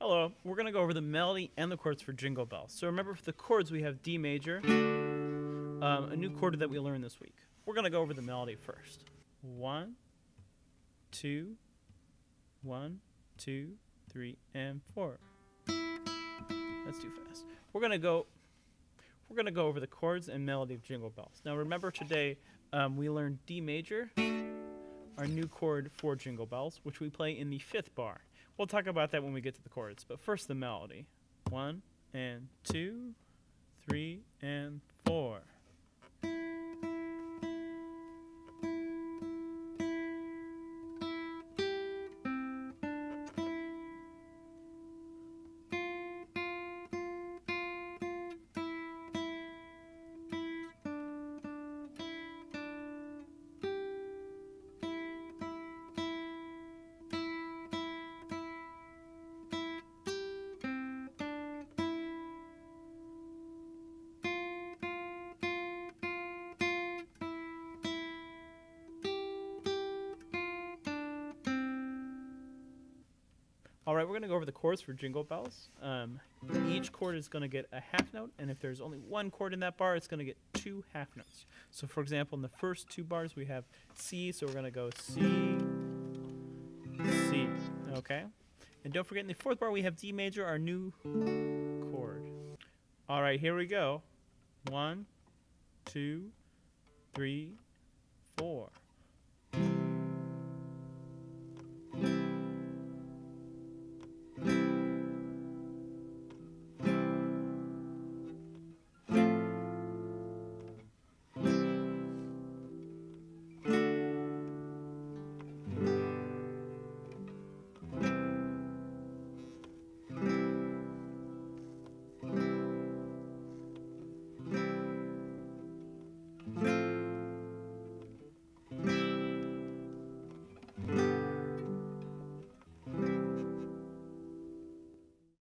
Hello, we're going to go over the melody and the chords for Jingle Bells. So remember, for the chords, we have D major, a new chord that we learned this week. We're going to go over the melody first. 1, 2, 1, 2, 3, and 4. That's too fast. We're going to go over the chords and melody of Jingle Bells. Now remember, today we learned D major, our new chord for Jingle Bells, which we play in the 5th bar. We'll talk about that when we get to the chords, but first the melody. 1 and 2, 3 and 4. All right, we're going to go over the chords for Jingle Bells. Each chord is going to get a half note, and if there's only one chord in that bar, it's going to get 2 half notes. So for example, in the first 2 bars, we have C, so we're going to go C, C, okay? And don't forget, in the 4th bar, we have D major, our new chord. All right, here we go. 1, 2, 3, 4.